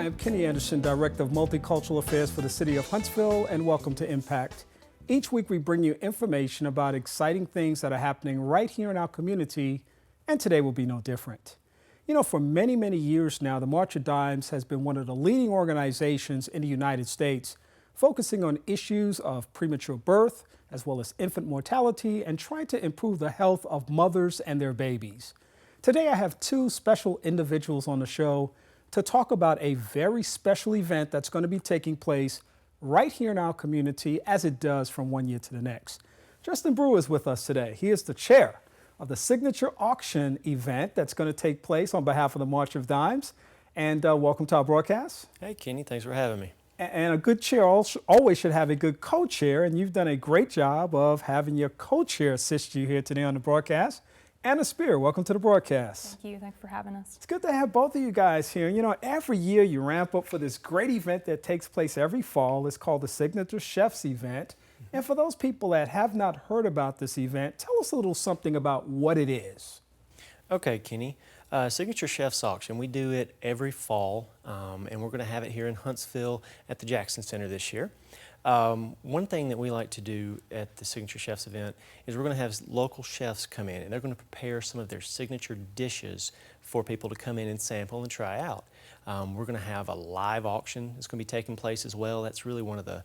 am Kenny Anderson, Director of Multicultural Affairs for the City of Huntsville, and welcome to Impact. Each week we bring you information about exciting things that are happening right here in our community, and today will be no different. You know, for many, many years now, the March of Dimes has been one of the leading organizations in the United States, focusing on issues of premature birth, as well as infant mortality, and trying to improve the health of mothers and their babies. Today I have two special individuals on the show to talk about a very special event that's going to be taking place right here in our community, as it does from one year to the next. Justin Brewer is with us today. He is the chair of the signature auction event that's going to take place on behalf of the March of Dimes. And welcome to our broadcast. Hey, Kenny, thanks for having me. And a good chair always should have a good co-chair, and you've done a great job of having your co-chair assist you here today on the broadcast. Anna Spear, welcome to the broadcast. Thank you. Thanks for having us. It's good to have both of you guys here. You know, every year you ramp up for this great event that takes place every fall. It's called the Signature Chefs event. And for those people that have not heard about this event, tell us a little something about what it is. Okay, Kenny. Signature Chefs Auction, we do it every fall, and we're going to have it here in Huntsville at the Jackson Center this year. One thing that we like to do at the Signature Chefs event is we're going to have local chefs come in, and they're going to prepare some of their signature dishes for people to come in and sample and try out. We're going to have a live auction that's going to be taking place as well. That's really one of the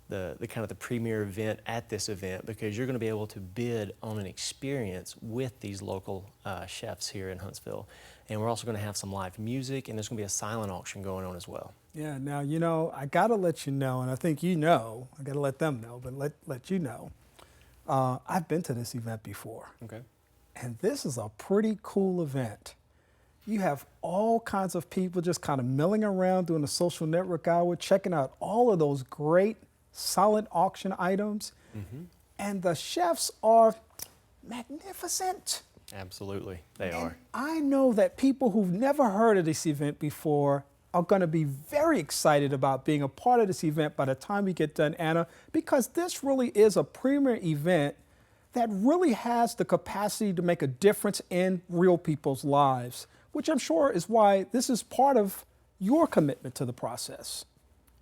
kind of the premier event at this event, because you're going to be able to bid on an experience with these local chefs here in Huntsville. And we're also going to have some live music, and there's going to be a silent auction going on as well. Yeah, now, you know, I got to let you know, and I think you know, I got to let them know, but let you know, I've been to this event before. Okay. And this is a pretty cool event. You have all kinds of people just kind of milling around doing a social network hour, checking out all of those great silent auction items. Mm-hmm. And the chefs are magnificent. Absolutely, they are. I know that people who've never heard of this event before are going to be very excited about being a part of this event by the time we get done, Anna, because this really is a premier event that really has the capacity to make a difference in real people's lives, which I'm sure is why this is part of your commitment to the process.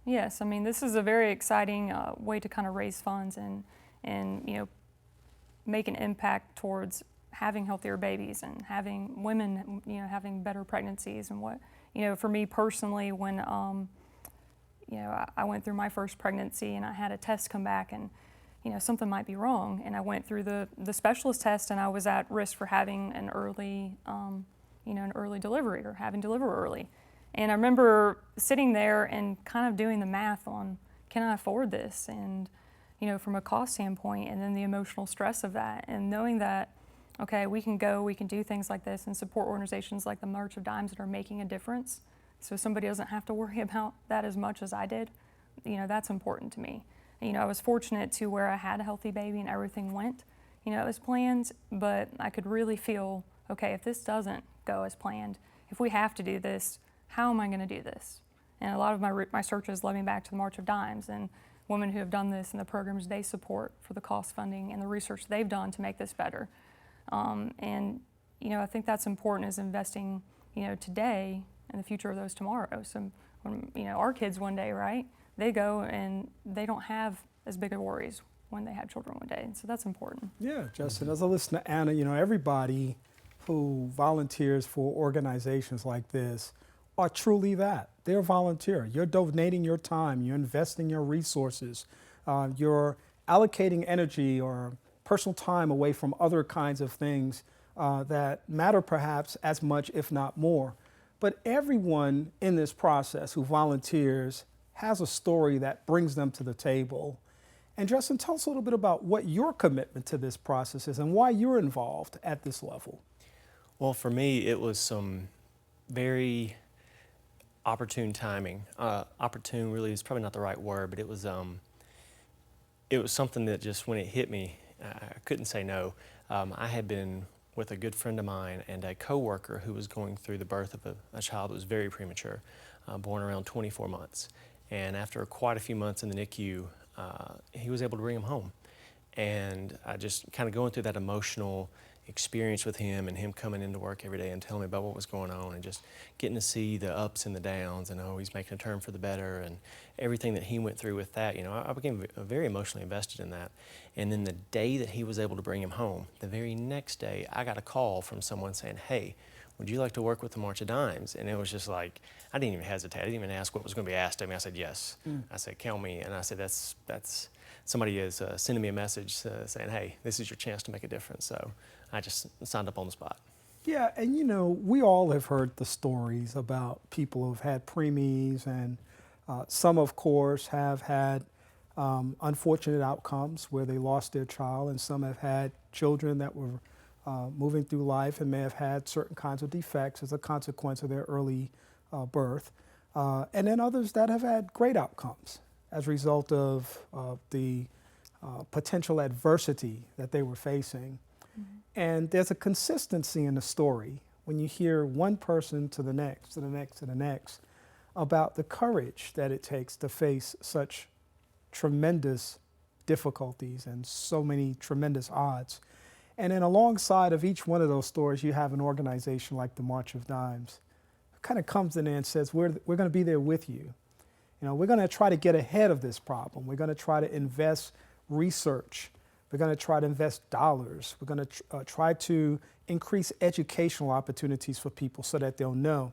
Yes, I mean, this is a very exciting way to kind of raise funds and you know, make an impact towards having healthier babies and having women, you know, having better pregnancies. And what, you know, for me personally, when you know, I went through my first pregnancy and I had a test come back and, you know, something might be wrong, and I went through the specialist test and I was at risk for having an early you know, an early delivery or having to deliver early. And I remember sitting there and kind of doing the math on, can I afford this? And, you know, from a cost standpoint, and then the emotional stress of that, and knowing that, okay, we can do things like this and support organizations like the March of Dimes that are making a difference, so somebody doesn't have to worry about that as much as I did. You know, that's important to me. You know, I was fortunate to where I had a healthy baby and everything went, you know, as planned, but I could really feel, okay, if this doesn't go as planned, if we have to do this, how am I going to do this? And a lot of my searches led me back to the March of Dimes and women who have done this and the programs they support for the cost funding and the research they've done to make this better. And, you know, I think that's important, is investing, you know, today and the future of those tomorrows. So when, you know, our kids one day, right, they go and they don't have as big of worries when they have children one day. And so that's important. Yeah, Justin, as I listen to Anna, you know, everybody who volunteers for organizations like this are truly that. They're volunteer. You're donating your time, you're investing your resources, you're allocating energy or personal time away from other kinds of things that matter perhaps as much, if not more. But everyone in this process who volunteers has a story that brings them to the table. And Justin, tell us a little bit about what your commitment to this process is and why you're involved at this level. Well, for me, it was some very opportune timing. Opportune really is probably not the right word, but it was something that just, when it hit me, I couldn't say no. I had been with a good friend of mine and a coworker who was going through the birth of a child that was very premature, born around 24 months. And after quite a few months in the NICU, he was able to bring him home. And I just kind of going through that emotional experience with him and him coming into work every day and telling me about what was going on and just getting to see the ups and the downs and he's making a turn for the better and everything that he went through with that, I became very emotionally invested in that. And then the day that he was able to bring him home, the very next day, I got a call from someone saying, hey, would you like to work with the March of Dimes? And it was just like, I didn't even hesitate. I didn't even ask what was going to be asked of me. I said, yes. I said, count me. And I said, that's somebody is sending me a message saying, hey, this is your chance to make a difference. So I just signed up on the spot. Yeah, and we all have heard the stories about people who've had preemies, and some, of course, have had unfortunate outcomes where they lost their child, and some have had children that were moving through life and may have had certain kinds of defects as a consequence of their early birth, and then others that have had great outcomes as a result of the potential adversity that they were facing. And there's a consistency in the story when you hear one person to the next, to the next, to the next, about the courage that it takes to face such tremendous difficulties and so many tremendous odds. And then alongside of each one of those stories, you have an organization like the March of Dimes. It kind of comes in there and says, we're going to be there with you. We're going to try to get ahead of this problem. We're going to try to invest research. We're going to try to invest dollars. We're going to try to increase educational opportunities for people so that they'll know.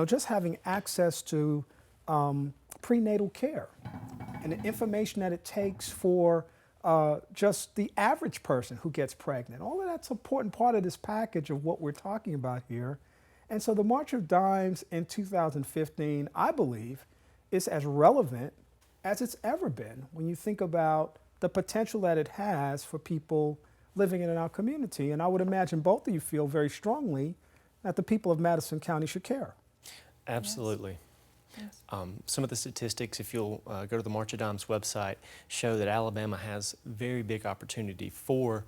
Just having access to prenatal care and the information that it takes for just the average person who gets pregnant. All of that's an important part of this package of what we're talking about here. And so the March of Dimes in 2015, I believe, is as relevant as it's ever been when you think about the potential that it has for people living in our community. And I would imagine both of you feel very strongly that the people of Madison County should care. Absolutely. Yes. Some of the statistics, if you'll go to the March of Dimes website, show that Alabama has very big opportunity for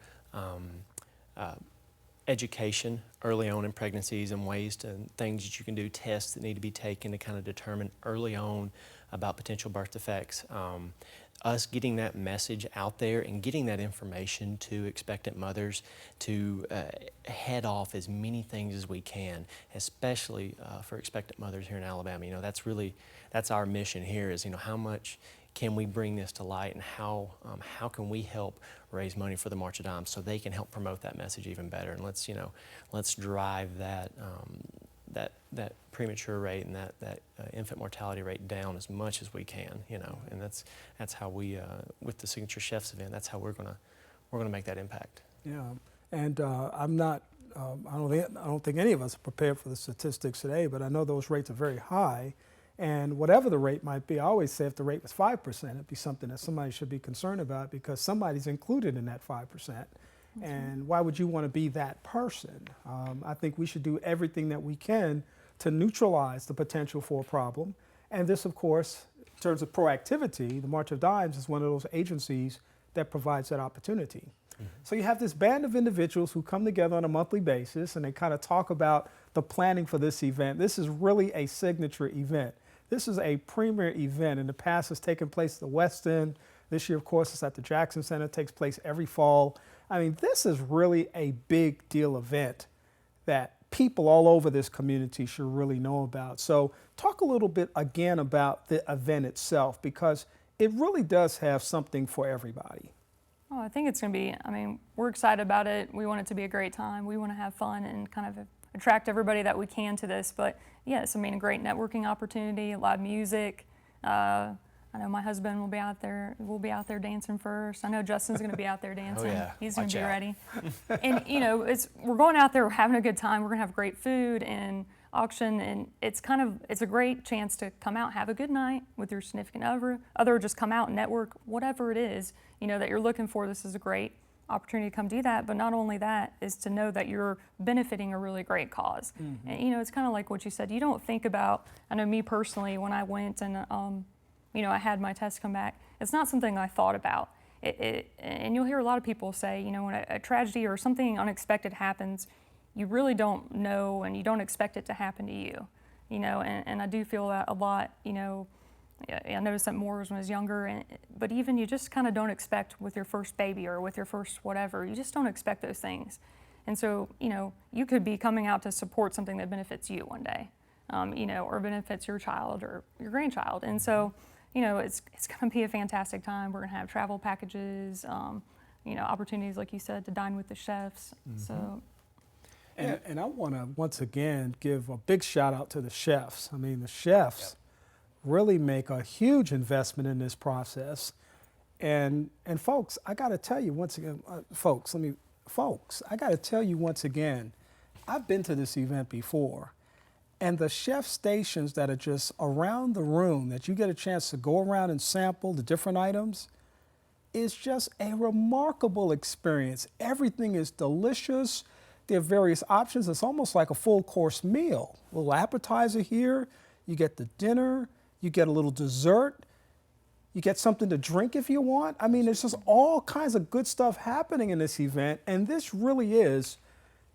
education early on in pregnancies and ways to things that you can do, tests that need to be taken to kind of determine early on about potential birth defects. Us getting that message out there and getting that information to expectant mothers to head off as many things as we can, especially for expectant mothers here in Alabama. That's our mission here is, how much can we bring this to light and how can we help raise money for the March of Dimes so they can help promote that message even better. And let's drive that that premature rate and that infant mortality rate down as much as we can, and that's how we with the Signature Chefs event, that's how we're gonna make that impact. Yeah, and I don't think any of us are prepared for the statistics today, but I know those rates are very high, and whatever the rate might be, I always say if the rate was 5%, it'd be something that somebody should be concerned about because somebody's included in that 5%. And why would you want to be that person? I think we should do everything that we can to neutralize the potential for a problem. And this, of course, in terms of proactivity, the March of Dimes is one of those agencies that provides that opportunity. So you have this band of individuals who come together on a monthly basis and they kind of talk about the planning for this event. This is really a signature event. This is a premier event. In the past, it's taken place at the West End. This year, of course, it's at the Jackson Center. It takes place every fall. I mean, this is really a big deal event that people all over this community should really know about. So talk a little bit again about the event itself because it really does have something for everybody. Oh, I think it's going to be, we're excited about it. We want it to be a great time. We want to have fun and kind of attract everybody that we can to this. But yes, a great networking opportunity, live music. I know my husband will be out there. We'll be out there dancing first. I know Justin's going to be out there dancing. Oh yeah, he's going watch to be out. ready. And we're going out there, we're having a good time. We're going to have great food and auction, and it's a great chance to come out, have a good night with your significant other, just come out and network, whatever it is that you're looking for. This is a great opportunity to come do that. But not only that is to know that you're benefiting a really great cause. Mm-hmm. And it's kind of like what you said. You don't think about. I know me personally when I went and I had my test come back. It's not something I thought about. And you'll hear a lot of people say, when a tragedy or something unexpected happens, you really don't know and you don't expect it to happen to you. And I do feel that a lot. I noticed that more when I was younger. But even you just kind of don't expect with your first baby or with your first whatever. You just don't expect those things. And so, you could be coming out to support something that benefits you one day, or benefits your child or your grandchild. And so, it's going to be a fantastic time. We're going to have travel packages, opportunities, like you said, to dine with the chefs. So. And I want to once again give a big shout out to the chefs. I mean, the chefs really make a huge investment in this process. And folks, I got to tell you once again, I got to tell you once again, I've been to this event before, and the chef stations that are just around the room that you get a chance to go around and sample the different items is just a remarkable experience. Everything is delicious. There are various options. It's almost like a full course meal. A little appetizer here, you get the dinner, you get a little dessert, you get something to drink if you want. I mean, there's just all kinds of good stuff happening in this event, and this really is,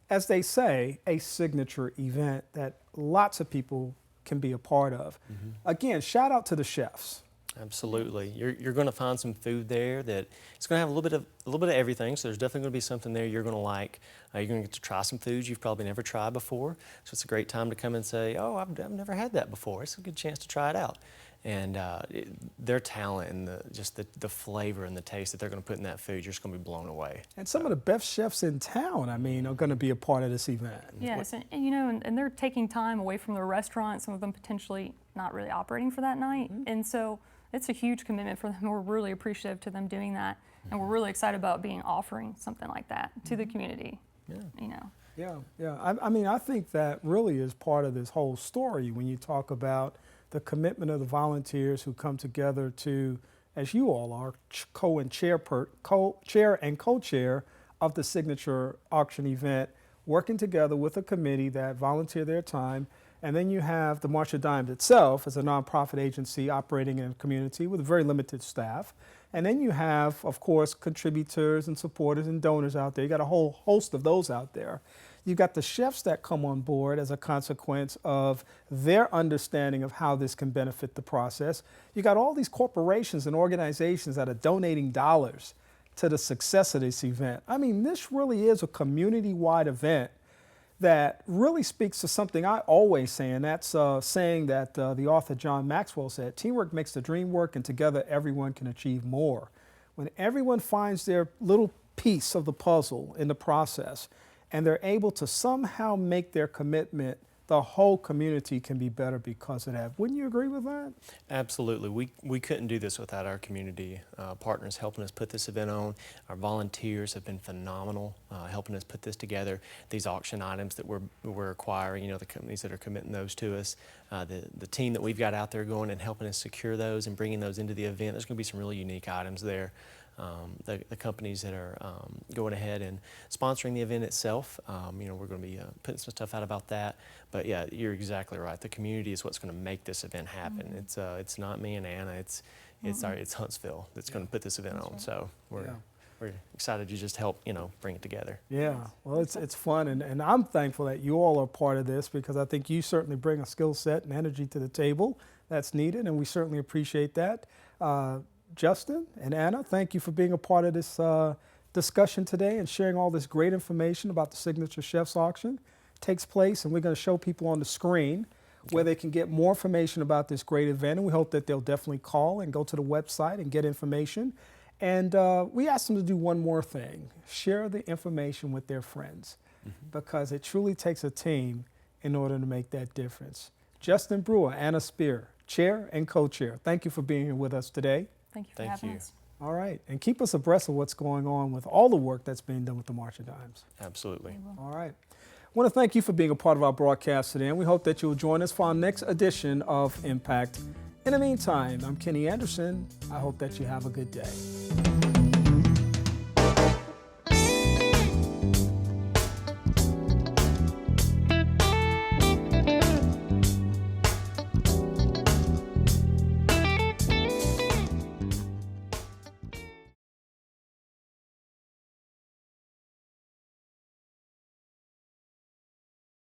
as they say, a signature event that lots of people can be a part of. Again, shout out to the chefs. Absolutely. You're going to find some food there that it's going to have a little bit of everything. So there's definitely going to be something there you're going to like. You're going to get to try some foods you've probably never tried before. So it's a great time to come and say, oh, I've never had that before. It's a good chance to try it out. And their talent and the flavor and the taste that they're going to put in that food, you're just going to be blown away. And some of the best chefs in town, I mean, are going to be a part of this event. Yes, and they're taking time away from their restaurant, some of them potentially not really operating for that night. And so it's a huge commitment for them. We're really appreciative to them doing that. And we're really excited about offering something like that to the community. Yeah. I mean, I think that really is part of this whole story when you talk about the commitment of the volunteers who come together to, as you all are, chair and co-chair of the signature auction event, working together with a committee that volunteer their time. And then you have the March of Dimes itself as a nonprofit agency operating in a community with a very limited staff. And then you have, of course, contributors and supporters and donors out there. You got a whole host of those out there. You've got the chefs that come on board as a consequence of their understanding of how this can benefit the process. You got all these corporations and organizations that are donating dollars to the success of this event. I mean, this really is a community-wide event that really speaks to something I always say, and that's saying that the author John Maxwell said, teamwork makes the dream work, and together everyone can achieve more. When everyone finds their little piece of the puzzle in the process, and they're able to somehow make their commitment, the whole community can be better because of that. Wouldn't you agree with that? Absolutely. We couldn't do this without our community partners helping us put this event on. Our volunteers have been phenomenal helping us put this together. These auction items that we're acquiring, the companies that are committing those to us, the team that we've got out there going and helping us secure those and bringing those into the event. There's going to be some really unique items there. The companies that are going ahead and sponsoring the event itself, we're going to be putting some stuff out about that. But yeah, you're exactly right. The community is what's going to make this event happen. It's not me and Anna. It's Huntsville that's going to put this event on. Right. So we're excited to just help bring it together. Yeah, well, it's fun, and I'm thankful that you all are part of this because I think you certainly bring a skill set and energy to the table that's needed, and we certainly appreciate that. Justin and Anna, thank you for being a part of this discussion today and sharing all this great information about the Signature Chefs Auction. It takes place, and we're going to show people on the screen where they can get more information about this great event, and we hope that they'll definitely call and go to the website and get information. And we asked them to do one more thing, share the information with their friends, because it truly takes a team in order to make that difference. Justin Brewer, Anna Spear, Chair and Co-Chair, thank you for being here with us today. Thank you for having us. All right, and keep us abreast of what's going on with all the work that's being done with the March of Dimes. Absolutely. All right. I want to thank you for being a part of our broadcast today, and we hope that you'll join us for our next edition of Impact. In the meantime, I'm Kenny Anderson. I hope that you have a good day.